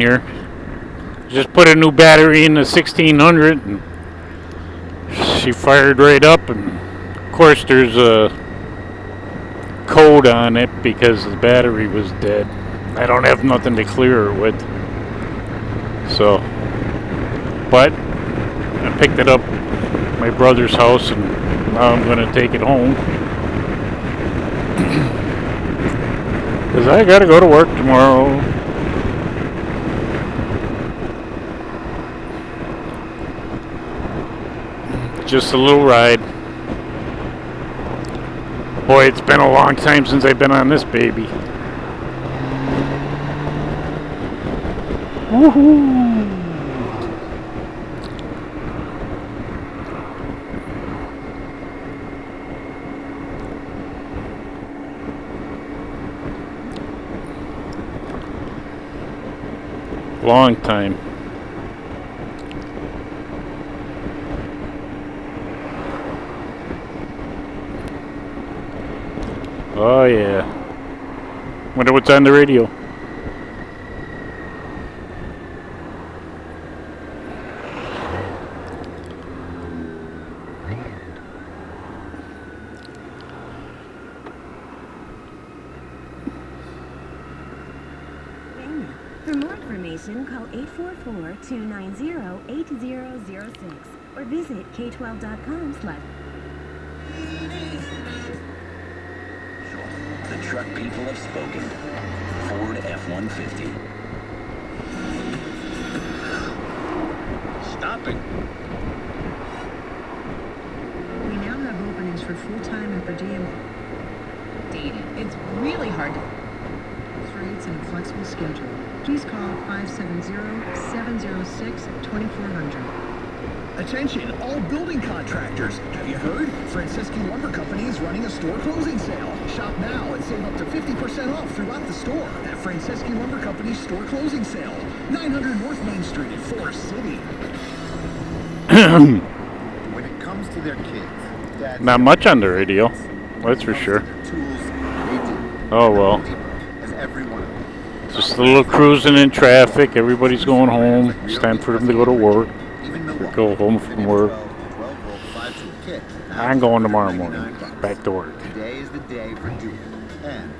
here. Just put a new battery in the 1600 and she fired right up, and of course there's a code on it because the battery was dead. I don't have nothing to clear it with. So, but I picked it up at my brother's house and now I'm gonna take it home. Because I gotta go to work tomorrow. Just a little ride. Boy, it's been a long time since I've been on this baby. Woohoo! Long time. Oh yeah. Wonder what's on the radio. For more information, call 844-290-8006 or visit k12.com/. The truck people have spoken. Ford F-150. Stop it. We now have openings for full-time and per diem. Dated. It's really hard to... rates and a flexible schedule. Please call 570-706-2400. Attention, all building contractors. Have you heard? Franceschi Lumber Company is running a store closing sale. Shop now and save up to 50% off throughout the store at Franceschi Lumber Company's store closing sale. 900 North Main Street in Forest City. When it comes to their kids, dads Not much on the radio, that's for sure. Oh well. Just a little cruising in traffic. Everybody's going home. It's time for them to go to work. Go home from work. I'm going tomorrow morning. Back to work.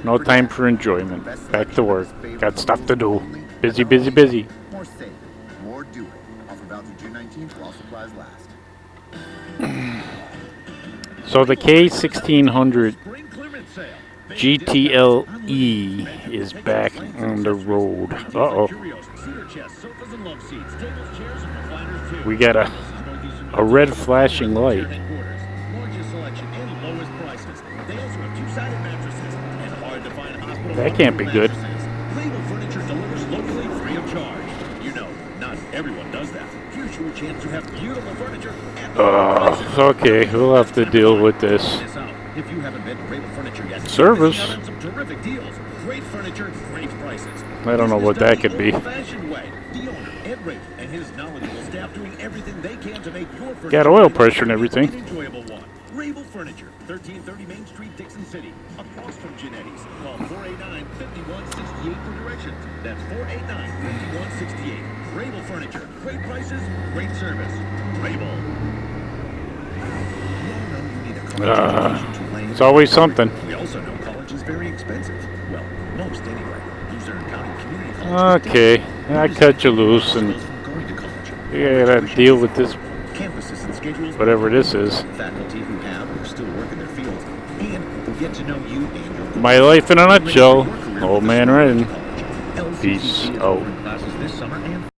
No time for enjoyment. Back to work. Got stuff to do. Busy, busy, busy. More safe, more do it. Offer valid through June 19th while supplies last. So the K1600 GTLE is back on the road. Uh-oh. We got a red flashing light. That can't be good. Okay, we'll have to deal with this. If you haven't been to Rabel Furniture yet, Service. some terrific deals. Great furniture, great prices. I don't know what that could be. The owner, Ed Rabel, and his knowledgeable staff doing everything they can to make your furniture Got oil pressure and everything. an enjoyable one. Rabel Furniture, 1330 Main Street, Dixon City, across from Genetti's. Call 489-5168 for directions. That's 489-5168. Rabel Furniture, great prices, great service. Rabel. It's always something. We also know college is very expensive. Well, most anyway. Luzerne County Community College. Okay, I cut you loose and you gotta deal with this, Campuses and schedules, whatever this is. faculty who have or still work in their fields, and who get to know you and your My life in a nutshell. Old man Red. college. Peace out. Classes this summer and